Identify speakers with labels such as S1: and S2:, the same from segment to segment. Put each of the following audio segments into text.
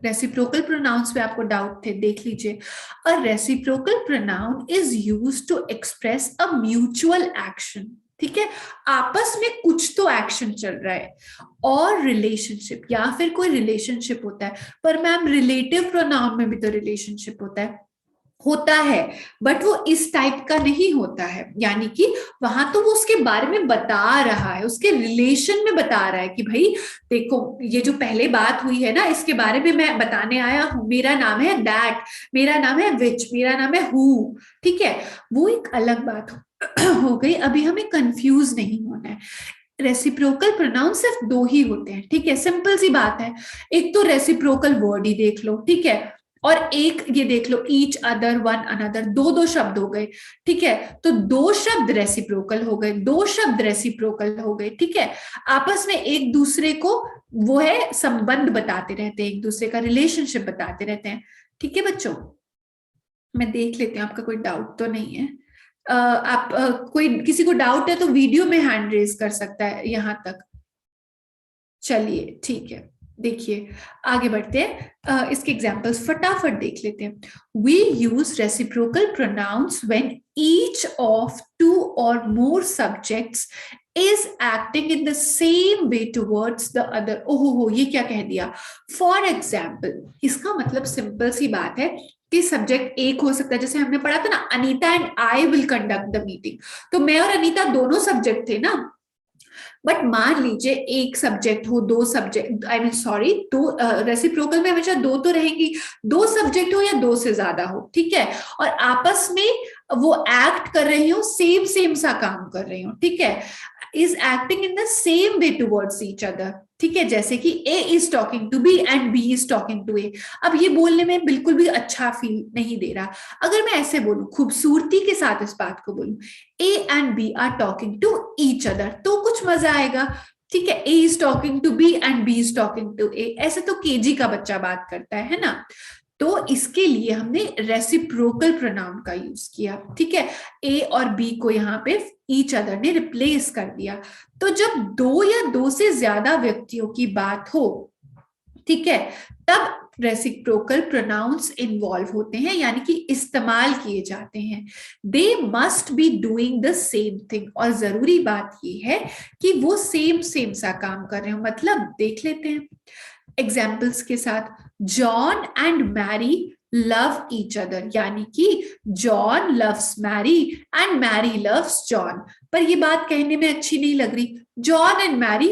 S1: Reciprocal pronounce पे आपको doubt थे, देख लीजिए। A reciprocal pronoun is used to express a mutual action, ठीक है, आपस में कुछ तो एक्शन चल रहा है, और रिलेशनशिप या फिर कोई रिलेशनशिप होता है। पर मैम रिलेटिव प्रोनाउन में भी तो रिलेशनशिप होता है, बट वो इस टाइप का नहीं होता है, यानी कि वहां तो वो उसके बारे में बता रहा है, उसके रिलेशन में बता रहा है कि भाई देखो ये जो पहले बात हुई है ना, इसके बारे में मैं बताने आया हूं, मेरा नाम है दैट, मेरा नाम है विच, मेरा नाम है हु, ठीक है, वो एक अलग बात हो गई। अभी हमें कंफ्यूज नहीं होना है। रेसिप्रोकल प्रोनाउन सिर्फ दो ही होते हैं, ठीक है, सिंपल सी बात है। एक तो रेसिप्रोकल वर्ड ही देख लो, ठीक है, और एक ये देख लो ईच अदर, वन अनदर, दो दो शब्द हो गए, ठीक है। तो दो शब्द रेसिप्रोकल हो गए, दो शब्द रेसिप्रोकल हो गए, ठीक है। आपस में एक दूसरे को वो है संबंध बताते रहते हैं, एक दूसरे का रिलेशनशिप बताते रहते हैं, ठीक है बच्चों। मैं देख लेती हूँ आपका कोई डाउट तो नहीं है। आप कोई किसी को डाउट है तो वीडियो में हैंड रेज कर सकता है यहां तक। चलिए ठीक है, देखिए आगे बढ़ते हैं। इसके एग्जांपल्स फटाफट देख लेते हैं। We use reciprocal pronouns when each of two or more subjects is acting in the same way towards the other. ओहो हो, ये क्या कह दिया। फॉर एग्जाम्पल, इसका मतलब सिंपल सी बात है कि सब्जेक्ट एक हो सकता है, जैसे हमने पढ़ा था ना, Anita and I will conduct the meeting, तो मैं और अनीता दोनों सब्जेक्ट थे ना। बट मान लीजिए एक सब्जेक्ट हो, दो सब्जेक्ट, आई मीन सॉरी, दो, रेसिप्रोकल में हमेशा दो तो रहेंगी, दो सब्जेक्ट हो या दो से ज्यादा हो, ठीक है, और आपस में वो एक्ट कर रही हो, सेम सेम सा काम कर रही हो, ठीक है, is acting in the same way towards each other, ठीक है, जैसे कि A is talking to B and B is talking to A. अब ये बोलने में बिल्कुल भी अच्छा फील नहीं दे रहा। अगर मैं ऐसे बोलूं, खूबसूरती के साथ इस बात को बोलूं, A and B are talking to each other, तो कुछ मजा आएगा, ठीक है। A is talking to B and B is talking to A, ऐसे तो केजी का बच्चा बात करता है ना। तो इसके लिए हमने रेसिप्रोकल प्रोनाउन का यूज किया, ठीक है। ए और बी को यहाँ पे ईच अदर ने रिप्लेस कर दिया। तो जब दो या दो से ज्यादा व्यक्तियों की बात हो, ठीक है, तब रेसिप्रोकल प्रोनाउंस इन्वॉल्व होते हैं, यानी कि इस्तेमाल किए जाते हैं। They must be doing the same thing, और जरूरी बात यह है कि वो सेम सेम सा काम कर रहे हो। मतलब देख लेते हैं एग्जाम्पल्स के साथ। John and Mary love each other, यानी कि John loves Mary and Mary loves John. पर ये बात कहने में अच्छी नहीं लग रही, John and Mary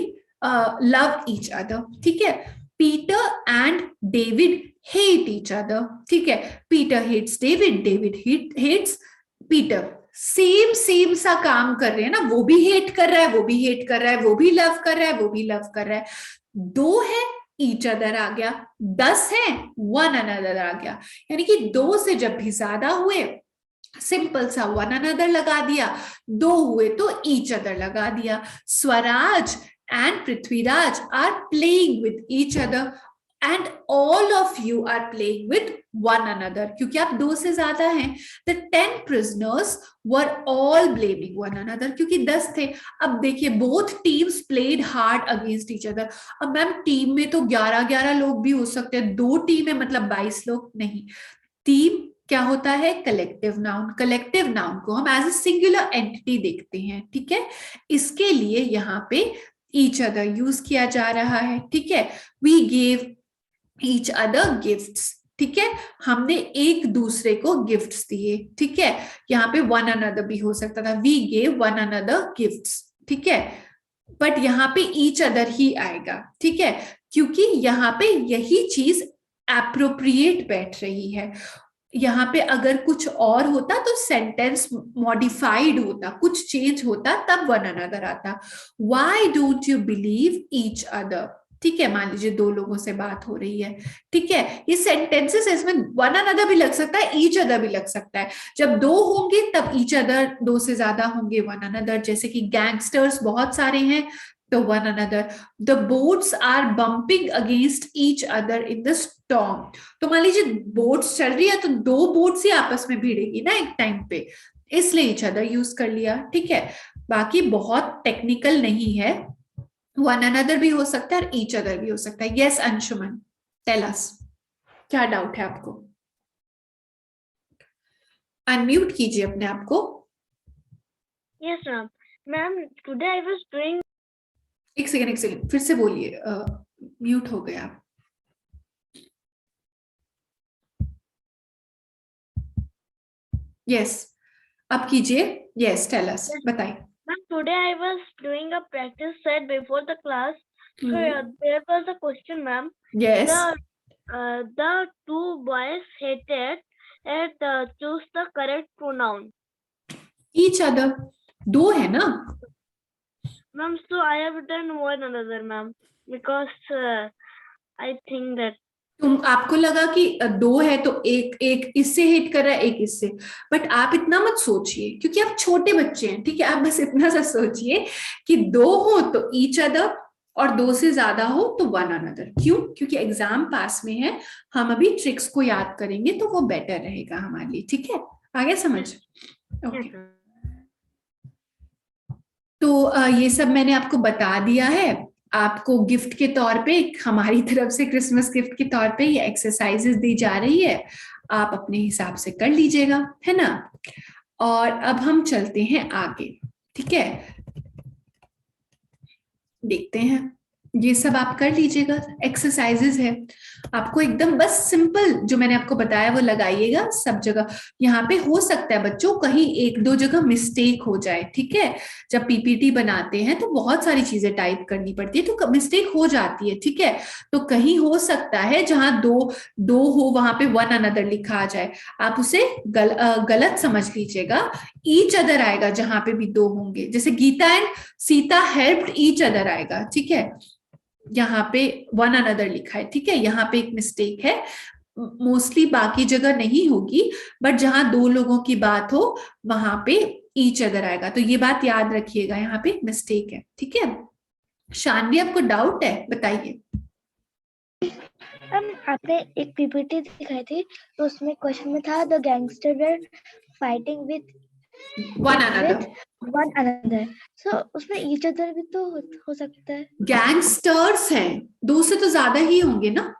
S1: love each other, ठीक है। Peter and David hate each other, ठीक है, Peter hates David, David hates Peter. Same same सा काम कर रहे हैं ना, वो भी हेट कर रहा है, वो भी हेट कर रहा है, वो भी लव कर रहा है, वो भी लव कर रहा है। दो है, ईच अदर आ गया, 10 है, वन अनदर आ गया, यानी कि दो से जब भी ज्यादा हुए, सिंपल सा वन अनदर लगा दिया, दो हुए तो ईच अदर लगा दिया। Swaraj and Prithviraj are playing with each other and all of you are playing with one another, क्योंकि आप दो से ज्यादा हैं। The 10 prisoners were all blaming one another, क्योंकि 10 थे। अब देखिए both teams played hard against each other। अब मैम टीम में तो 11-11 लोग भी हो सकते हैं, दो टीम है मतलब 22 लोग नहीं। टीम क्या होता है, कलेक्टिव नाउन। कलेक्टिव नाउन को हम एज ए सिंगुलर एंटिटी देखते हैं, ठीक है। इसके लिए यहाँ पे ईच अदर यूज किया जा रहा है, ठीक है। We gave each other gifts, ठीक है, हमने एक दूसरे को गिफ्ट्स दिए, ठीक है। यहाँ पे वन अनदर भी हो सकता था, we gave one another gifts, ठीक है, बट यहाँ पे ईच अदर ही आएगा, ठीक है, क्योंकि यहाँ पे यही चीज एप्रोप्रिएट बैठ रही है। यहाँ पे अगर कुछ और होता तो सेंटेंस मॉडिफाइड होता, कुछ चेंज होता, तब वन अनदर आता। Why don't you believe each other, ठीक है, मान लीजिए दो लोगों से बात हो रही है, ठीक है, ये सेंटेंसेस है, इसमें वन अनदर भी लग सकता है, ईच अदर भी लग सकता है। जब दो होंगे तब ईच अदर, दो से ज्यादा होंगे वन अनदर, जैसे कि गैंगस्टर्स बहुत सारे हैं तो one another. The boats are bumping against each other in the storm, तो मान लीजिए बोट्स चल रही है तो दो बोट्स ही आपस में भिड़ेगी ना एक टाइम पे, इसलिए ईच अदर यूज कर लिया, ठीक है। बाकी बहुत टेक्निकल नहीं है, वन अनदर भी हो सकता है और ईच अदर भी हो सकता है। Yes Anshuman, tell us. क्या डाउट है आपको? अनम्यूट कीजिए अपने आप को।
S2: Yes, ma'am. Ma'am, today I was doing.
S1: एक सेकेंड फिर से बोलिए, म्यूट हो गया आप। यस, अब कीजिए। यस, टेल अस, बताइए।
S2: Ma'am, today I was doing a practice set before the class. So there was a question, ma'am.
S1: Yes,
S2: The two boys hated and choose the correct pronoun.
S1: Each other, दो है ना?
S2: Ma'am, so I have done one another, ma'am, because I think that.
S1: तुम आपको लगा कि दो है तो एक एक इससे हिट कर रहा है, एक इससे, बट आप इतना मत सोचिए क्योंकि आप छोटे बच्चे हैं, ठीक है? आप बस इतना सा सोचिए कि दो हो तो ईच अदर और दो से ज्यादा हो तो वन अनदर। क्यों? क्योंकि एग्जाम पास में है, हम अभी ट्रिक्स को याद करेंगे तो वो बेटर रहेगा हमारे लिए, ठीक है? आगे समझ? ओके, तो ये सब मैंने आपको बता दिया है। आपको गिफ्ट के तौर पे, हमारी तरफ से क्रिसमस गिफ्ट के तौर पे ये एक्सरसाइजेस दी जा रही है, आप अपने हिसाब से कर लीजिएगा, है ना? और अब हम चलते हैं आगे, ठीक है? देखते हैं, ये सब आप कर लीजिएगा, एक्सरसाइजेस है। आपको एकदम बस सिंपल जो मैंने आपको बताया वो लगाइएगा सब जगह। यहाँ पे हो सकता है बच्चों कहीं एक दो जगह मिस्टेक हो जाए, ठीक है? जब पीपीटी बनाते हैं तो बहुत सारी चीजें टाइप करनी पड़ती है तो मिस्टेक हो जाती है, ठीक है? तो कहीं हो सकता है जहां दो दो हो वहां पे वन अनदर लिखा आ जाए, आप उसे गलत समझ लीजिएगा। ईच अदर आएगा जहां पे भी दो होंगे, जैसे Gita and Sita helped each other आएगा, ठीक है? यहाँ पे वन अनदर लिखा है, ठीक है? यहाँ पे एक मिस्टेक है, मोस्टली बाकी जगह नहीं होगी, बट जहां दो लोगों की बात हो वहां पे ईच अदर आएगा, तो ये बात याद रखिएगा, यहाँ पे मिस्टेक है, ठीक है? शानवी, आपको डाउट है? बताइए।
S2: आपने एक पीपीटी दिखाई थी तो उसमें क्वेश्चन में था the gangster were fighting with
S1: one another,
S2: one another, so उसमें ईच अदर भी तो हो सकता है।
S1: गैंगस्टर्स हैं, दो से तो ज्यादा ही होंगे ना।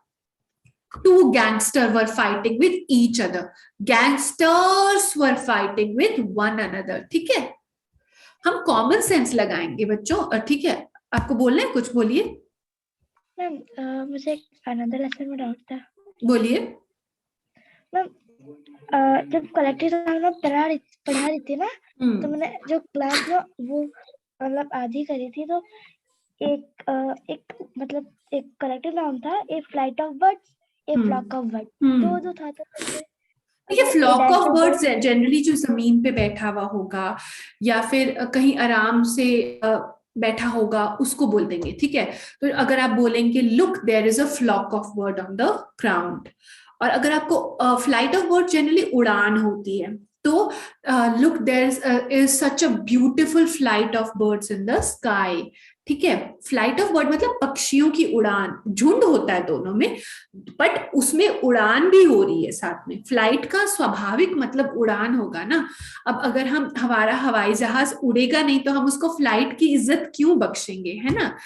S1: Two gangsters were fighting with each other. Gangsters were fighting with one another. ठीक है? हम कॉमन सेंस लगाएंगे बच्चों, ठीक है? आपको बोलना है कुछ? बोलिए।
S2: मैम, मुझे अनदर लेसन में डाउट था।
S1: बोलिए।
S2: मैम, जब कलेक्टिव पढ़ा रही थी ना, तो मैंने जो क्लास में वो मतलब आधी करी थी, तो एक मतलब एक कलेक्टिव नाउन था, a flight of birds, a flock of birds, तो जो था तो
S1: ये फ्लॉक ऑफ बर्ड्स है जनरली जो जमीन पे बैठा हुआ होगा या फिर कहीं आराम से बैठा होगा उसको बोल देंगे, ठीक है? तो अगर आप बोलेंगे look there is a flock of bird on the ground, और अगर आपको फ्लाइट ऑफ बर्ड जनरली उड़ान होती है, तो look there is such a beautiful flight of birds in the sky, ठीक है? फ्लाइट ऑफ बर्ड मतलब पक्षियों की उड़ान, झुंड होता है दोनों में, बट उसमें उड़ान भी हो रही है साथ में। फ्लाइट का स्वाभाविक मतलब उड़ान होगा ना। अब अगर हम हमारा हवाई जहाज उड़ेगा नहीं तो हम उसको फ्लाइट की इज्जत क्यों बख्शेंगे, है ना?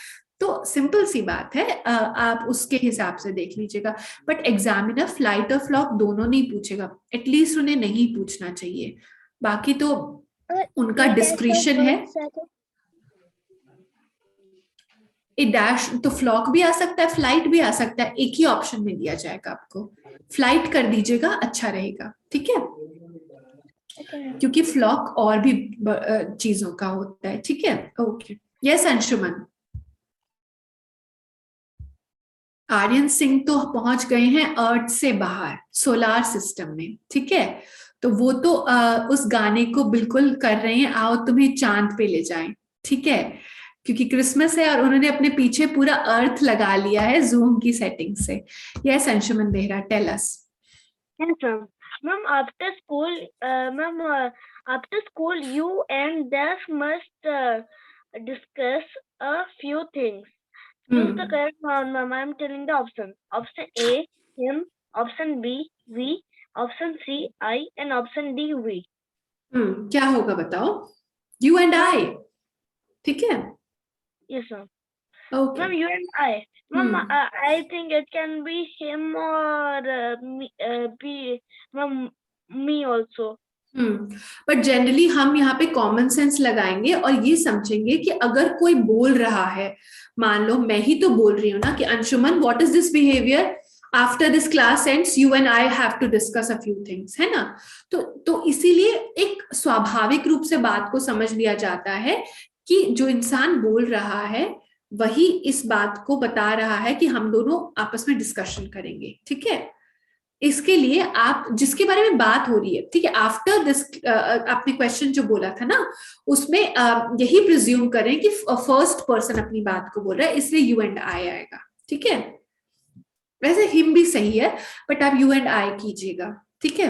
S1: तो सिंपल सी बात है, आप उसके हिसाब से देख लीजिएगा। बट एग्जामिनर फ्लाइट और फ्लॉक दोनों नहीं पूछेगा, एटलीस्ट उन्हें नहीं पूछना चाहिए, बाकी तो उनका डिस्क्रिशन है। ए डैश तो फ्लॉक भी आ सकता है, फ्लाइट भी आ सकता है, एक ही ऑप्शन में दिया जाएगा आपको। फ्लाइट कर दीजिएगा, अच्छा रहेगा, ठीक है? क्योंकि फ्लॉक और भी चीजों का होता है, ठीक है? Okay, yes Anshuman. आर्यन सिंह तो पहुंच गए हैं अर्थ से बाहर, सोलार सिस्टम में, ठीक है? तो वो तो उस गाने को बिल्कुल कर रहे हैं, आओ तुम्हें चांद पे ले जाएं, ठीक है? क्योंकि क्रिसमस है और उन्होंने अपने पीछे पूरा अर्थ लगा लिया है जूम की सेटिंग से। Yes Anshuman Behera, tell us.
S2: Ma'am, after school, you and Dash must discuss a few things. Choose the correct one, ma'am. I'm telling the options. Option A, him. Option B, we. Option C, I. And option D, we.
S1: क्या होगा बताओ? You and आई, ठीक है?
S2: Yes, ma'am.
S1: Okay.
S2: Ma'am, you and I. Ma'am, I think it can be him or me also.
S1: But generally हम यहाँ पे common sense लगाएंगे और ये समझेंगे कि अगर कोई बोल रहा है, मान लो मैं ही तो बोल रही हूँ ना कि Anshuman what is this behaviour, after this class ends you and I have to discuss a few things, है ना। तो इसीलिए एक स्वाभाविक रूप से बात को समझ लिया जाता है कि जो इंसान बोल रहा है वही इस बात को बता रहा है कि हम दोनों आपस में डिस्कशन करेंगे, ठीक है। इसके लिए आप जिसके बारे में बात हो रही है, ठीक है, आफ्टर दिस आपने क्वेश्चन जो बोला था ना उसमें यही प्रिज्यूम करें कि फर्स्ट पर्सन अपनी बात को बोल रहा है, इसलिए यू एंड आई आएगा, ठीक है। वैसे हिम भी सही है बट आप यू एंड आई कीजिएगा, ठीक है,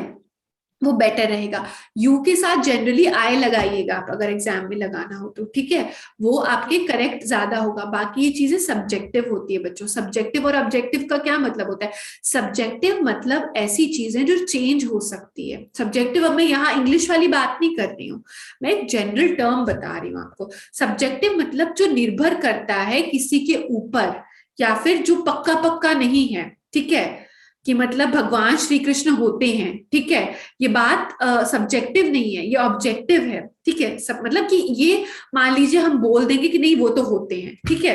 S1: वो बेटर रहेगा। यू के साथ जनरली आई लगाइएगा आप अगर एग्जाम में लगाना हो तो, ठीक है, वो आपके करेक्ट ज्यादा होगा। बाकी ये चीजें सब्जेक्टिव होती है बच्चों। सब्जेक्टिव और ऑब्जेक्टिव का क्या मतलब होता है? सब्जेक्टिव मतलब ऐसी चीजें जो चेंज हो सकती है। सब्जेक्टिव, अब मैं यहाँ इंग्लिश वाली बात नहीं कर रही हूँ, मैं एक जनरल टर्म बता रही हूँ आपको। सब्जेक्टिव मतलब जो निर्भर करता है किसी के ऊपर या फिर जो पक्का पक्का नहीं है, ठीक है, कि मतलब भगवान श्री कृष्ण होते हैं, ठीक है, ये बात सब्जेक्टिव नहीं है, ये ऑब्जेक्टिव है, ठीक है। सब मतलब कि ये मान लीजिए हम बोल देंगे कि नहीं वो तो होते हैं, ठीक है,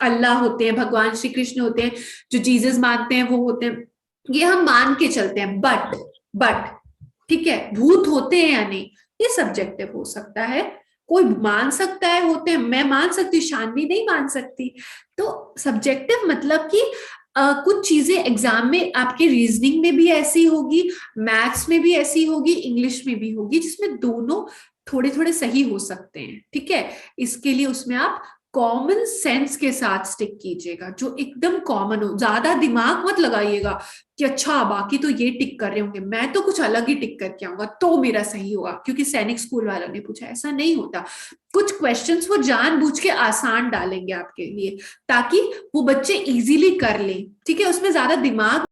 S1: अल्लाह होते हैं, भगवान श्री कृष्ण होते हैं, जो जीसस मानते हैं वो होते हैं, ये हम मान के चलते हैं। बट ठीक है, भूत होते हैं या नहीं, ये सब्जेक्टिव हो सकता है। कोई मान सकता है होते हैं, मैं मान सकती हूँ, शानवी नहीं मान सकती। तो सब्जेक्टिव मतलब कि कुछ चीजें एग्जाम में आपके रीजनिंग में भी ऐसी होगी, मैथ्स में भी ऐसी होगी, इंग्लिश में भी होगी, जिसमें दोनों थोड़े थोड़े सही हो सकते हैं, ठीक है। इसके लिए उसमें आप कॉमन सेंस के साथ स्टिक कीजिएगा, जो एकदम कॉमन हो। ज्यादा दिमाग मत लगाइएगा कि अच्छा बाकी तो ये टिक कर रहे होंगे, मैं तो कुछ अलग ही टिक करके आऊंगा तो मेरा सही होगा क्योंकि सैनिक स्कूल वालों ने पूछा। ऐसा नहीं होता। कुछ क्वेश्चंस वो जानबूझ के आसान डालेंगे आपके लिए ताकि वो बच्चे इजीली कर लें, ठीक है, उसमें ज्यादा दिमाग